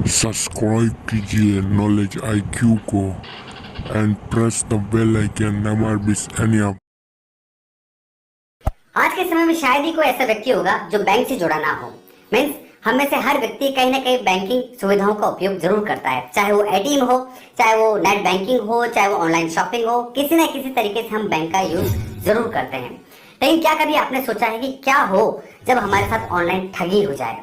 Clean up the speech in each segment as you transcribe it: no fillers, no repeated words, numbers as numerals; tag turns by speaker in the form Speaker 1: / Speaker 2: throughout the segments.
Speaker 1: Subscribe कीजिए knowledge IQ को and press the bell icon never miss any of.
Speaker 2: आज के समय में शायद ही कोई ऐसा व्यक्ति होगा जो बैंक से जुड़ा ना हो। मीन्स हम में से हर व्यक्ति कहीं ना कहीं बैंकिंग सुविधाओं का उपयोग जरूर करता है, चाहे वो एटीएम हो, चाहे वो नेट बैंकिंग हो, चाहे वो ऑनलाइन शॉपिंग हो, किसी न किसी तरीके से हम बैंक का यूज जरूर करते हैं। लेकिन क्या कभी आपने सोचा है कि क्या हो जब हमारे साथ ऑनलाइन ठगी हो जाए?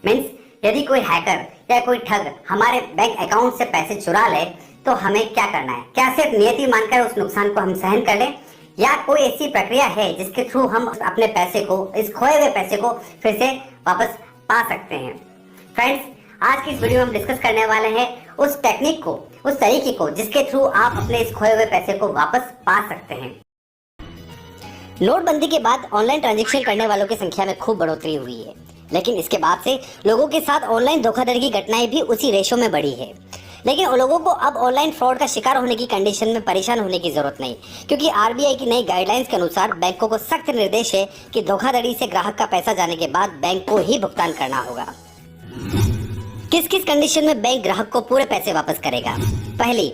Speaker 2: मीन्स यदि कोई हैकर या कोई ठग हमारे बैंक अकाउंट से पैसे चुरा ले तो हमें क्या करना है? क्या सिर्फ नियति मानकर उस नुकसान को हम सहन कर लें, या कोई ऐसी प्रक्रिया है जिसके थ्रू हम अपने पैसे को, इस खोए हुए पैसे को फिर से वापस पा सकते हैं? फ्रेंड्स, आज की इस वीडियो में हम डिस्कस करने वाले हैं उस टेक्निक को, उस तरीके को जिसके थ्रू आप अपने इस खोए हुए पैसे को वापस पा सकते हैं। नोटबंदी के बाद ऑनलाइन ट्रांजैक्शन करने वालों की संख्या में खूब बढ़ोतरी हुई है, लेकिन इसके बाद से लोगों के साथ ऑनलाइन धोखाधड़ी की घटनाएं भी उसी रेशो में बढ़ी है। लेकिन उन लोगों को अब ऑनलाइन फ्रॉड का शिकार होने की कंडीशन में परेशान होने की जरूरत नहीं, क्योंकि आरबीआई की नई गाइडलाइंस के अनुसार बैंकों को सख्त निर्देश है कि धोखाधड़ी से ग्राहक का पैसा जाने के बाद बैंक को ही भुगतान करना होगा। किस किस कंडीशन में बैंक ग्राहक को पूरे पैसे वापस करेगा? पहली,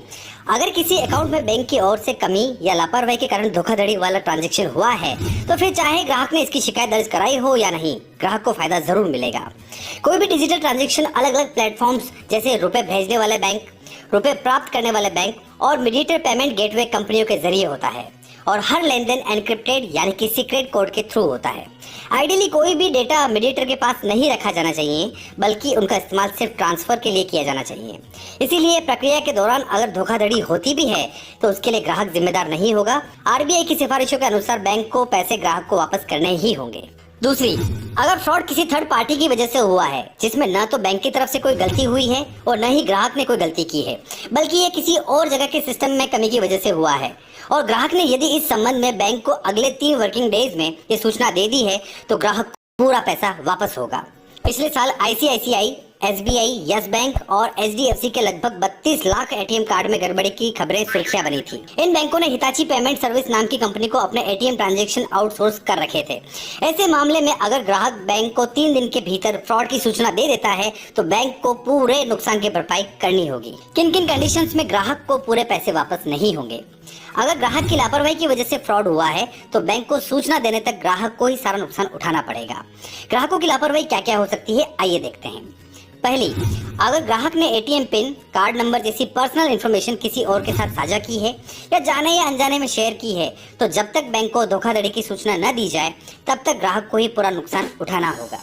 Speaker 2: अगर किसी अकाउंट में बैंक की ओर से कमी या लापरवाही के कारण धोखाधड़ी वाला ट्रांजैक्शन हुआ है तो फिर चाहे ग्राहक ने इसकी शिकायत दर्ज कराई हो या नहीं, ग्राहक को फायदा जरूर मिलेगा। कोई भी डिजिटल ट्रांजैक्शन अलग अलग प्लेटफॉर्म्स जैसे रुपए भेजने वाले बैंक, रुपए प्राप्त करने वाले बैंक और मीडिएटर पेमेंट गेटवे कंपनियों के जरिए होता है, और हर लेन देन एनक्रिप्टेड यानी कि सीक्रेट कोड के थ्रू होता है। आइडियली कोई भी डेटा मीडिएटर के पास नहीं रखा जाना चाहिए, बल्कि उनका इस्तेमाल सिर्फ ट्रांसफर के लिए किया जाना चाहिए। इसीलिए प्रक्रिया के दौरान अगर धोखाधड़ी होती भी है तो उसके लिए ग्राहक जिम्मेदार नहीं होगा। आरबीआई की सिफारिशों के अनुसार बैंक को पैसे ग्राहक को वापस करने ही होंगे। दूसरी, अगर फ्रॉड किसी थर्ड पार्टी की वजह से हुआ है, जिसमें न तो बैंक की तरफ से कोई गलती हुई है और न ही ग्राहक ने कोई गलती की है, बल्कि ये किसी और जगह के सिस्टम में कमी की वजह से हुआ है, और ग्राहक ने यदि इस संबंध में बैंक को अगले 3 वर्किंग डेज में ये सूचना दे दी है तो ग्राहक को पूरा पैसा वापस होगा। पिछले साल आईसीआईसीआई, एसबीआई, यस बैंक और एचडीएफसी के लगभग 32 लाख एटीएम कार्ड में गड़बड़ी की खबरें सुर्खियां बनी थी। इन बैंकों ने हिताची पेमेंट सर्विस नाम की कंपनी को अपने एटीएम ट्रांजैक्शन आउटसोर्स कर रखे थे। ऐसे मामले में अगर ग्राहक बैंक को 3 दिन के भीतर फ्रॉड की सूचना दे देता है तो बैंक को पूरे नुकसान की भरपाई करनी होगी। किन किन कंडीशंस में ग्राहक को पूरे पैसे वापस नहीं होंगे? अगर ग्राहक की लापरवाही की वजह से फ्रॉड हुआ है तो बैंक को सूचना देने तक ग्राहक को ही सारा नुकसान उठाना पड़ेगा। ग्राहकों की लापरवाही क्या क्या हो सकती है, आइए देखते हैं। पहली, अगर ग्राहक ने एटीएम पिन, कार्ड नंबर जैसी पर्सनल इंफॉर्मेशन किसी और के साथ साझा की है या जाने या अनजाने में शेयर की है तो जब तक बैंक को धोखाधड़ी की सूचना न दी जाए तब तक ग्राहक को ही पूरा नुकसान उठाना होगा।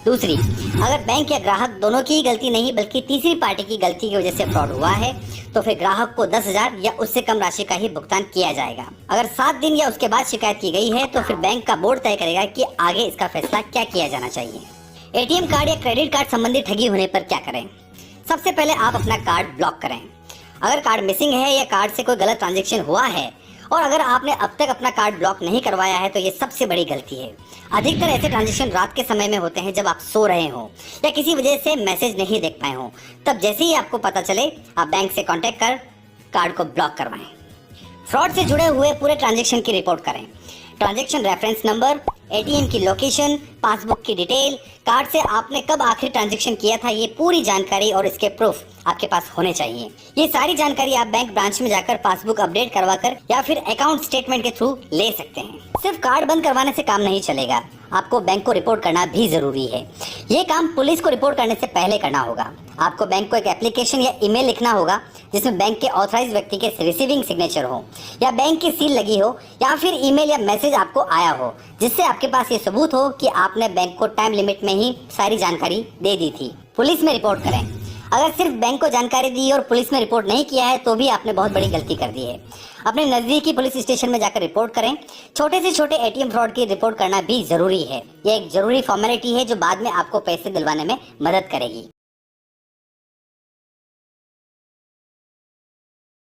Speaker 2: दूसरी, अगर बैंक या ग्राहक दोनों की गलती नहीं बल्कि तीसरी पार्टी की गलती की वजह से फ्रॉड हुआ है तो फिर ग्राहक को 10,000 या उससे कम राशि का ही भुगतान किया जाएगा। अगर 7 दिन या उसके बाद शिकायत की गई है तो फिर बैंक का बोर्ड तय करेगा कि आगे इसका फैसला क्या किया जाना चाहिए। एटीएम कार्ड या क्रेडिट कार्ड संबंधी ठगी होने पर क्या करें? सबसे पहले आप अपना कार्ड ब्लॉक करें। अगर कार्ड मिसिंग है या कार्ड से कोई गलत ट्रांजैक्शन हुआ है और अगर आपने अब तक अपना कार्ड ब्लॉक नहीं करवाया है तो ये सबसे बड़ी गलती है। अधिकतर ऐसे ट्रांजैक्शन रात के समय में होते हैं जब आप सो रहे हो या किसी वजह से मैसेज नहीं देख पाए हो। तब जैसे ही आपको पता चले आप बैंक से कांटेक्ट कर कार्ड को ब्लॉक करवाएं। फ्रॉड से जुड़े हुए पूरे ट्रांजैक्शन की रिपोर्ट करें। ट्रांजैक्शन रेफरेंस नंबर, एटीएम की लोकेशन, पासबुक की डिटेल, कार्ड से आपने कब आखिर ट्रांजैक्शन किया था, ये पूरी जानकारी और इसके प्रूफ आपके पास होने चाहिए। ये सारी जानकारी आप बैंक ब्रांच में जाकर पासबुक अपडेट करवाकर या फिर अकाउंट स्टेटमेंट के थ्रू ले सकते हैं। सिर्फ कार्ड बंद करवाने से काम नहीं चलेगा, आपको बैंक को रिपोर्ट करना भी जरूरी है। ये काम पुलिस को रिपोर्ट करने से पहले करना होगा। आपको बैंक को एक एप्लीकेशन या ईमेल लिखना होगा जिसमें बैंक के ऑथराइज्ड व्यक्ति के रिसीविंग सिग्नेचर हो या बैंक की सील लगी हो या फिर ईमेल या मैसेज आपको आया हो जिससे आपके पास ये सबूत हो कि आपने बैंक को टाइम लिमिट में ही सारी जानकारी दे दी थी। पुलिस में रिपोर्ट करें। अगर सिर्फ बैंक को जानकारी दी और पुलिस में रिपोर्ट नहीं किया है तो भी आपने बहुत बड़ी गलती कर दी है। अपने नजदीकी पुलिस स्टेशन में जाकर रिपोर्ट करें। छोटे से छोटे एटीएम फ्रॉड की रिपोर्ट करना भी जरूरी है। यह एक जरूरी फॉर्मेलिटी है जो बाद में आपको पैसे दिलवाने में मदद करेगी।